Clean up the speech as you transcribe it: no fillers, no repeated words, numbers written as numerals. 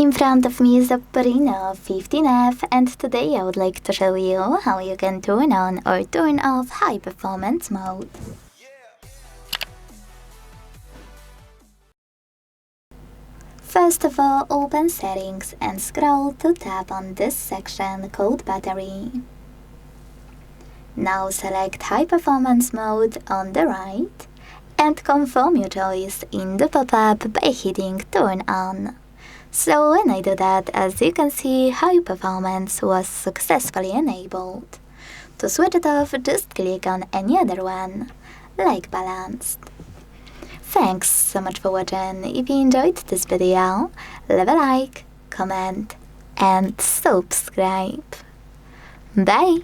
In front of me is OPPO Reno 15F, and today I would like to show you how you can turn on or turn off high performance mode. First of all, open settings and scroll to tap on this section called battery. Now select high performance mode on the right and confirm your choice in the pop-up by hitting turn on. So when I do that, as you can see, high performance was successfully enabled. To switch it off, just click on any other one, like balanced. Thanks so much for watching. If you enjoyed this video, leave a like, comment and subscribe. Bye!